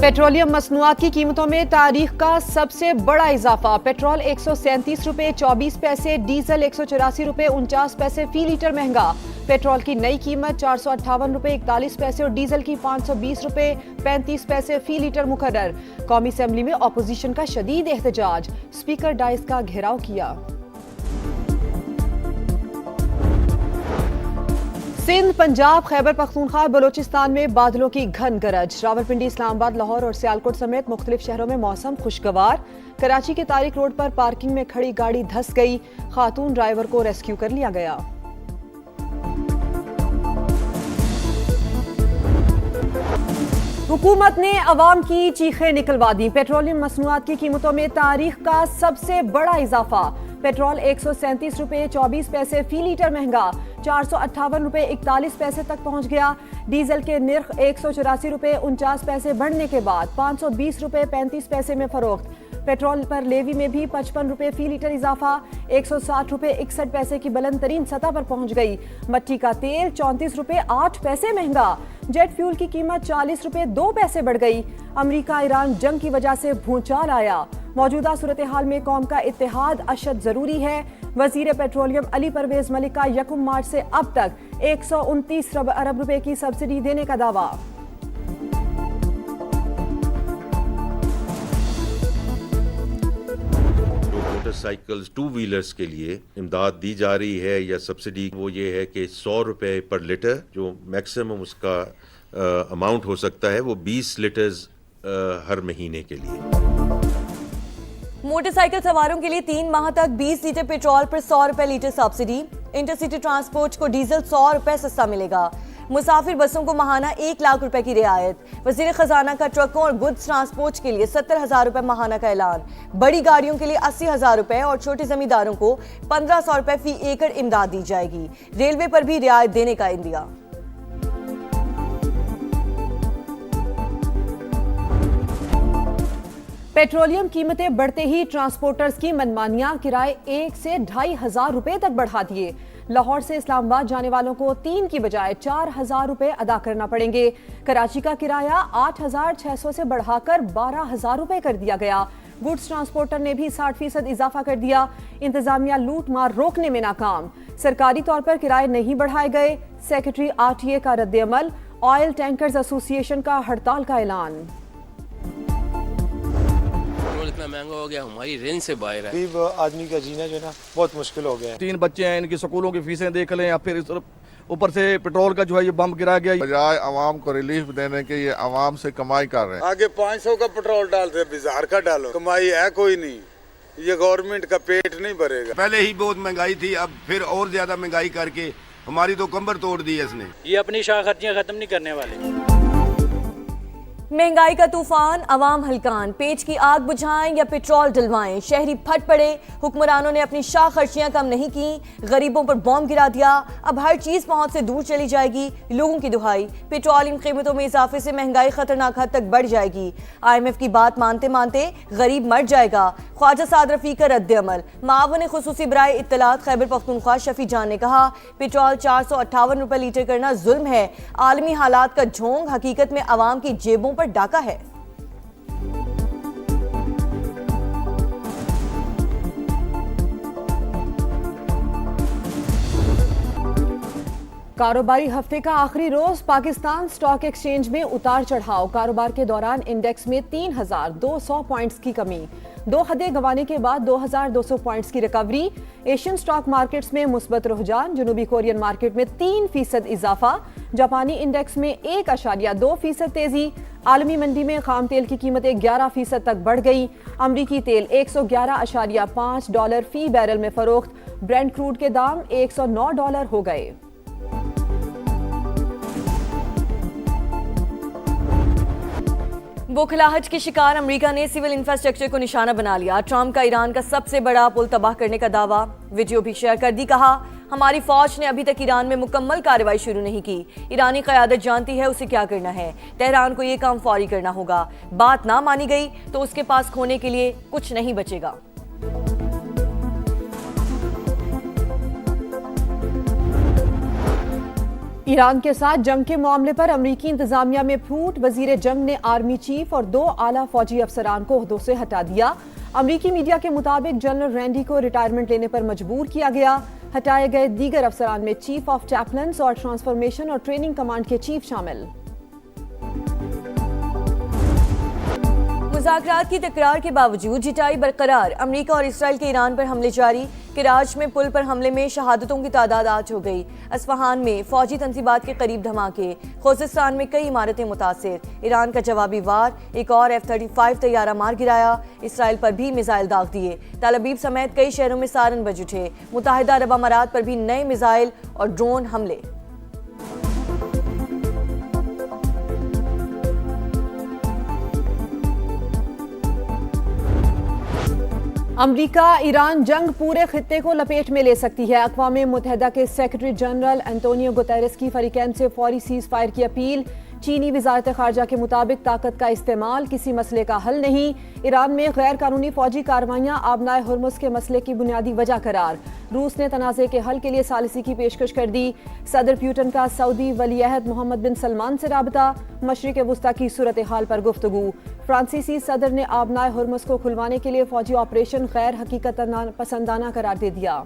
Petroleum मसनूआत की कीमतों में तारीख का सबसे बड़ा इजाफा। पेट्रोल 137 रुपए 24 पैसे, डीजल 184 रुपए 49 पैसे फी लीटर महंगा। पेट्रोल की नई कीमत 458 रुपए 41 पैसे और डीजल की 520 रुपए 35 पैसे फी लीटर मुकर्रर। कौमी असेंबली में अपोजिशन का शदीद एहतजाज, स्पीकर डाइस का घेराव किया। सिंध, पंजाब, खैबर पख्तूनख्वा, बलोचिस्तान में बादलों की घन गरज। रावलपिंडी, इस्लामाबाद, लाहौर और सियालकोट समेत मुख्तलिफ शहरों में मौसम खुशगवार। कराची के तारिक रोड पर पार्किंग में खड़ी गाड़ी धंस गई, खातून ड्राइवर को रेस्क्यू कर लिया गया। हुकूमत ने अवाम की चीखें निकलवा दी। पेट्रोलियम मसनूआत की कीमतों में तारीख का सबसे बड़ा इजाफा। पेट्रोल 137 रुपए 24 पैसे फी लीटर महंगा, 458 रुपए 41 पैसे तक पहुंच गया। डीजल के निर्ख 184 रुपए 49 पैसे बढ़ने के बाद 520 रुपए 35 पैसे में फरोख्त। पेट्रोल पर लेवी में भी 55 रुपए फी लीटर इजाफा, 160 रुपए 61 पैसे की बुलंद तरीन सतह पर पहुंच गई। मट्टी का तेल 34 रुपए 8 पैसे महंगा। जेट फ्यूल की कीमत 40 रुपए 2 पैसे बढ़ गई। अमेरिका ईरान जंग की वजह से भूचाल आया। मौजूदा सूरत हाल में कौम का इत्तेहाद अशद जरूरी है। वजीर पेट्रोलियम अली परवेज मलिक का 1 मार्च से अब तक 129 अरब रुपए की सब्सिडी देने का दावा। मोटरसाइकिल्स, टू व्हीलर्स के लिए इमदाद दी जा रही है या सब्सिडी, वो ये है कि 100 रुपए पर लीटर, जो मैक्सिमम उसका अमाउंट हो सकता है, वो 20 लीटर्स हर महीने के लिए। मोटरसाइकिल सवारों के लिए 3 माह तक 20 लीटर पेट्रोल पर 100 रुपए लीटर सब्सिडी। इंटरसिटी ट्रांसपोर्ट को डीजल 100 रुपए सस्ता मिलेगा। मुसाफिर बसों को माहाना 1 लाख रुपए की रियायत। वजीर खजाना का ट्रकों और गुड्स ट्रांसपोर्ट के लिए 70,000 रुपए माहाना का ऐलान। बड़ी गाड़ियों के लिए 80,000 रुपए और छोटे जमींदारों को 1500 रुपए फी एकड़ इमदाद दी जाएगी। रेलवे पर भी रियायत देने का इंदिया। पेट्रोलियम कीमतें बढ़ते ही ट्रांसपोर्टर्स की मनमानियां, किराए 1 से 2,500 रुपए तक बढ़ा दिए। लाहौर से इस्लामाबाद जाने वालों को 3 की बजाय 4,000 रुपए अदा करना पड़ेंगे। कराची का किराया 8,600 से बढ़ाकर 12,000 रुपए कर दिया गया। गुड्स ट्रांसपोर्टर ने भी 60% इजाफा कर दिया। इंतजामिया लूट मार रोकने में नाकाम। सरकारी तौर पर किराए नहीं बढ़ाए गए। सेक्रेटरी RTA का रद्द-ए-अमल। ऑयल टैंकर्स एसोसिएशन का हड़ताल का ऐलान। इतना महंगा हो गया, हमारी रेंज से बाहर है। गरीब आदमी का जीना जो है ना बहुत मुश्किल हो गया है। 3 बच्चे हैं, इनकी स्कूलों की फीसें देख लें या फिर इस तरफ ऊपर से पेट्रोल का जो है ये बम गिरा गया। बजाय आवाम को रिलीफ देने के ये आवाम से कमाई कर रहे हैं। आगे 500 का पेट्रोल डालते, 1000 का डालो, कमाई है कोई नहीं। ये गवर्नमेंट का पेट नहीं भरेगा। पहले ही बहुत महंगाई थी, अब फिर और ज्यादा महंगाई करके हमारी तो कंबर तोड़ दी है इसने। ये अपनी शाखतियाँ खत्म नहीं करने वाले। महंगाई का तूफान, अवाम हलकान। पेच की आग बुझाएं या पेट्रोल डलवाएं, शहरी फट पड़े। हुक्मरानों ने अपनी शाह खर्चियां कम नहीं की, गरीबों पर बॉम्ब गिरा दिया। अब हर चीज पहुंच से दूर चली जाएगी, लोगों की दुहाई। पेट्रोलियम कीमतों में इजाफे से महंगाई खतरनाक हद तक बढ़ जाएगी। IMF की बात मानते मानते गरीब मर जाएगा। ख्वाजा साद रफी का रद्द-ए-अमल। मावन खुसूसी बराए इत्तलात खैबर पख्तूनख्वा शफी जान ने कहा, पेट्रोल 458 रुपए लीटर करना जुल्म है। आलमी हालात का झोंक हकीकत में अवाम की जेबों पर डाका है। कारोबारी हफ्ते का आखिरी रोज पाकिस्तान स्टॉक एक्सचेंज में उतार चढ़ाव। कारोबार के दौरान इंडेक्स में 3,200 पॉइंट्स की कमी। 2 हदें गंवाने के बाद 2,200 पॉइंट्स की रिकवरी। एशियन स्टॉक मार्केट्स में मुस्बत रुझान। जनूबी कोरियन मार्केट में 3% इजाफा। जापानी इंडेक्स में 1.2% तेजी। आलमी मंडी में खाम तेल की कीमतें 11% तक बढ़ गई। अमरीकी तेल $111.5 फी बैरल में फरोख्त। ब्रेंट क्रूड के दाम $109 हो गए। बौखलाहट के शिकार अमेरिका ने सिविल इंफ्रास्ट्रक्चर को निशाना बना लिया। ट्रंप का ईरान का सबसे बड़ा पुल तबाह करने का दावा, वीडियो भी शेयर कर दी। कहा, हमारी फौज ने अभी तक ईरान में मुकम्मल कार्रवाई शुरू नहीं की। ईरानी क़यादत जानती है उसे क्या करना है। तेहरान को ये काम फौरी करना होगा। बात ना मानी गई तो उसके पास खोने के लिए कुछ नहीं बचेगा। ईरान के साथ जंग के मामले पर अमरीकी इंतजामिया में फूट। वजीर जंग ने आर्मी चीफ और 2 आला फौजी अफसरान को ओहदों से हटा दिया। अमरीकी मीडिया के मुताबिक जनरल रैंडी को रिटायरमेंट लेने पर मजबूर किया गया। हटाए गए दीगर अफसरान में चीफ ऑफ चैपलन्स और ट्रांसफॉर्मेशन और ट्रेनिंग कमांड के चीफ शामिल। मुज़ाकरात की तकरार के बावजूद जिटाई बरकरार। अमेरिका और इसराइल के ईरान पर हमले जारी। कराच में पुल पर हमले में शहादतों की तादाद 8 हो गई। अस्फहान में फौजी तंजीबात के करीब धमाके। खुज़िस्तान में कई इमारतें मुतासिर। ईरान का जवाबी वार। एक और F-35 तैयारा मार गिराया। इसराइल पर भी मिसाइल दाग दिए। तल अवीव समेत कई शहरों में सारन बज उठे। मुत्तहिदा अरब अमारात पर भी नए मिसाइल और ड्रोन हमले। अमरीका ईरान जंग पूरे खित्ते को लपेट में ले सकती है। अक़वाम मुत्तहिदा के सेक्रेटरी जनरल एंटोनियो गुतेरेस की फरीकैन से फौरी सीज फायर की अपील। चीनी वजारत खारजा के मुताबिक ताकत का इस्तेमाल किसी मसले का हल नहीं। ईरान में गैर कानूनी फौजी कार्रवाइयां आबनाए हुर्मुज़ के मसले की बुनियादी वजह करार। रूस ने तनाज़े के हल के लिए सालिसी की पेशकश कर दी। सदर प्यूटन का सऊदी वलीअहद मोहम्मद बिन सलमान से राबता। मशरिक़ वुस्ता की सूरत हाल पर गुफ्तगू। फ्रांसीसी सदर ने आबनाए हुर्मुज़ को खुलवाने के लिए फौजी ऑपरेशन गैर हकीकत पसंदाना करार दे दिया।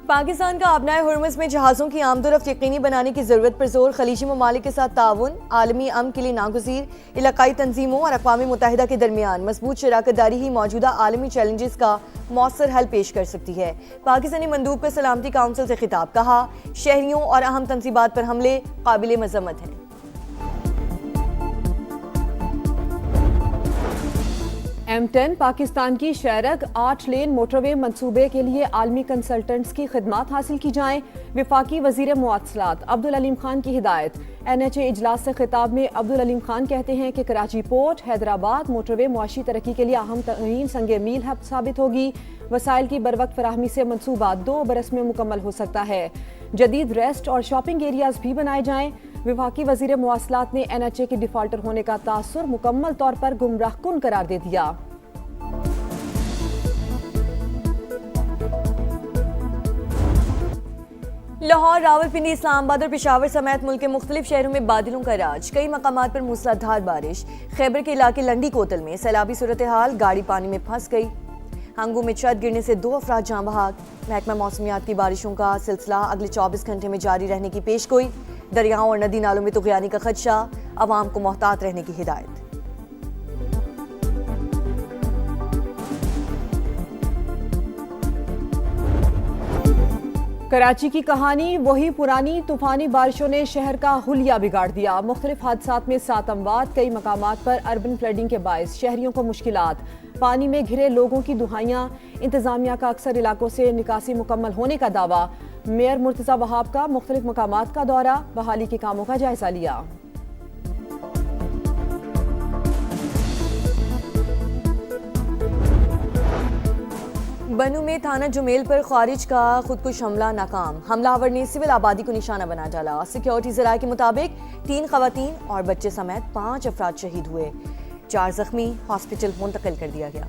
पाकिस्तान का आबनाए हुर्मुज़ में जहाज़ों की आमदोरफ्त यकीनी बनाने की ज़रूरत पर जोर। खलीजी ममालिक के साथ ताउन, आलमी अमन के लिए नागुज़ीर। इलाकाई तंजीमों और अक़वाम मुत्तहिदा के दरमियान मजबूत शराकतदारी ही मौजूदा आलमी चैलेंजेस का मौसर हल पेश कर सकती है। पाकिस्तानी मंदूब का सलामती काउंसिल से खिताब। कहा, शहरियों और अहम तंजीबात पर हमले काबिल मज़म्मत हैं। M10 पाकिस्तान की शहरक 8 लेन मोटरवे मंसूबे के लिए आलमी कंसल्टेंट्स की खिदमात हासिल की जाएं। विफाकी वजीर मुआसलात अब्दुल अलीम खान की हिदायत। NHA इजलास से खिताब में अब्दुल अलीम खान कहते हैं कि कराची पोर्ट हैदराबाद मोटरवे मुआशी तरक्की के लिए अहम तरीन संगे मील हब साबित होगी। वसाइल की बरवक्त फराहमी से मनसूबा 2 बरस में मुकम्मल हो सकता है। जदीद रेस्ट और शॉपिंग एरियाज भी बनाए जाएं। विफाकी वजीर मुआसलात ने NHA के डिफाल्टर होने का तासुर मुकम्मल तौर पर गुमराहकुन करार दे दिया। लाहौर, रावलपिंडी, इस्लामाबाद और पेशावर समेत मुल्क के मुख्तलिफ शहरों में बादलों का राज। कई मकामात पर मूसलाधार बारिश। खैबर के इलाके लंडी कोतल में सैलाबी सूरत हाल। गाड़ी पानी में फंस गई। हंगू में छत गिरने से 2 अफराद जाँ बहक। महकमा मौसमियात की बारिशों का सिलसिला अगले 24 घंटे में जारी रहने की पेशगोई। दरियाओं और नदी नालों में तुग़यानी का खदशा। अवाम को मोहतात रहने की हिदायत। कराची की कहानी वही पुरानी। तूफानी बारिशों ने शहर का हुलिया बिगाड़ दिया। मुख्तलिफ हादसात में 7 अमवात। कई मकामात पर अर्बन फ्लडिंग के बायस शहरियों को मुश्किलात। पानी में घिरे लोगों की दुहाइयां। इंतजामिया का अक्सर इलाकों से निकासी मुकम्मल होने का दावा। मेयर मुर्तज़ा वहाब का मुख्तलिफ मकामात का दौरा। बहाली के कामों का जायजा लिया। बनू में थाना जुमेल पर खारिज का खुदकुश हमला नाकाम। हमलावर ने सिविल आबादी को निशाना बना डाला। सिक्योरिटी ज़राए के मुताबिक 3 खवातीन और बच्चे समेत 5 अफराद शहीद हुए। 4 जख्मी हॉस्पिटल मुंतकिल कर दिया गया।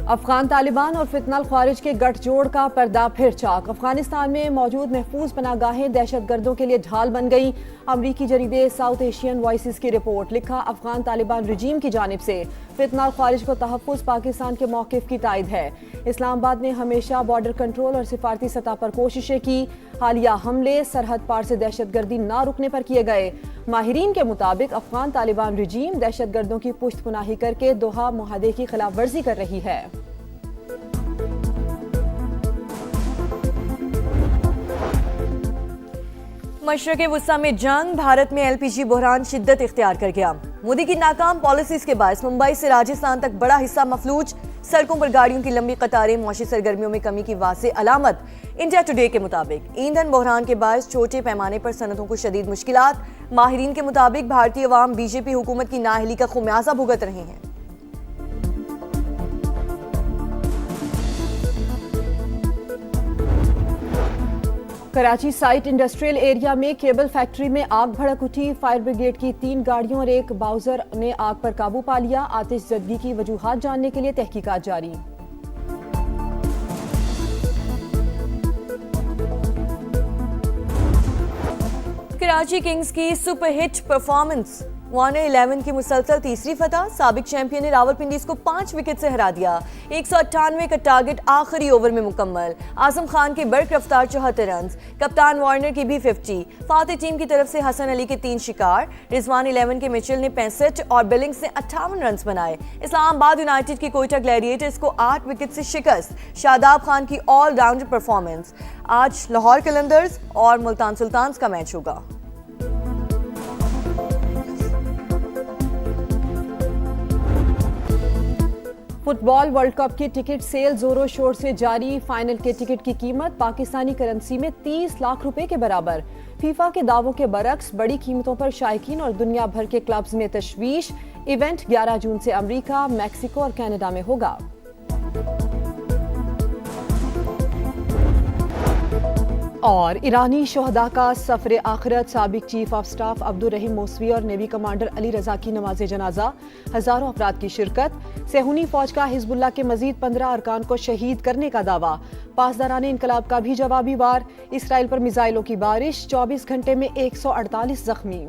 अफगान तालिबान और फितनल ख्वारिज के गठजोड़ का पर्दा फिर चाक। अफगानिस्तान में मौजूद महफूज पनागाहें दहशतगर्दों के लिए ढाल बन गई। अमरीकी जरीदे साउथ एशियन वॉइसेस की रिपोर्ट। लिखा, अफगान तालिबान रजीम की जानिब से फितनल ख्वारिज को तहफ़्फ़ुज़ पाकिस्तान के मौक़िफ़ की तायद है। इस्लामाबाद ने हमेशा बॉर्डर कंट्रोल और सिफारती सतह पर कोशिशें की। हालिया हमले सरहद पार से दहशतगर्दी ना रुकने पर किए गए। माहिरीन के मुताबिक अफगान तालिबान रजीम दहशतगर्दों की पुश्तपनाही करके दोहा मुआहदे की खिलाफ वर्जी कर रही है। मशरक़े वुस्ता में जंग। भारत में LPG बहरान शिद्दत इख्तियार कर गया। मोदी की नाकाम पॉलिसीज के बायस मुंबई से राजस्थान तक बड़ा हिस्सा मफलूज। सड़कों पर गाड़ियों की लंबी कतारें मौशी सरगर्मियों में कमी की वाज़ेह अलामत। इंडिया टुडे के मुताबिक ईंधन बहरान के बायस छोटे पैमाने पर सनतों को शदीद मुश्किलात। माहिरीन के मुताबिक भारतीय अवाम बीजेपी हुकूमत की नाअहली का खुमियाजा भुगत रहे हैं। कराची साइट इंडस्ट्रियल एरिया में केबल फैक्ट्री में आग भड़क उठी। फायर ब्रिगेड की 3 गाड़ियों और एक बाउजर ने आग पर काबू पा लिया। आतिशज़दगी की वजूहात जानने के लिए तहकीकात जारी। कराची किंग्स की सुपरहिट परफॉर्मेंस, वार्नर 11 की मुसलसल तीसरी फतह। साबिक चैंपियन ने रावलपिंडी को 5 विकेट से हरा दिया। 198 का टारगेट आखिरी ओवर में मुकम्मल। आजम खान के बर्क रफ्तार 74 रन। कप्तान वार्नर की भी 50। फाते टीम की तरफ से हसन अली के 3 शिकार। रिजवान 11 के मिचेल ने 65 और बिलिंग्स ने 58 रन बनाए। इस्लामाबाद यूनाइटेड की कोयटा ग्लैडिएटर्स को 8 विकेट से शिकस्त। शादाब खान की ऑलराउंडर परफॉर्मेंस। आज लाहौर कलंदर्स और मुल्तान सुल्तान्स का मैच होगा। फुटबॉल वर्ल्ड कप की टिकट सेल जोरों शोर से जारी। फाइनल के टिकट की कीमत पाकिस्तानी करेंसी में 30 लाख रुपए के बराबर। फीफा के दावों के बरक्स बड़ी कीमतों पर शायकीन और दुनिया भर के क्लब्स में तशवीश। इवेंट 11 जून से अमेरिका, मैक्सिको और कनाडा में होगा। और ईरानी शोहदा का सफर आखिरत। साबिक chief of staff Abdul Rahim Mousavi और नेवी कमांडर अली रजा की नमाज जनाजा। हजारों अफराद की शिरकत। सेहूनी फौज का हिजबुल्लाह के मजीद 15 अरकान को शहीद करने का दावा। पासदारान इनकलाब का भी जवाबी वार। इसराइल पर मिसाइलों की बारिश। 24 घंटे में 148 जख्मी।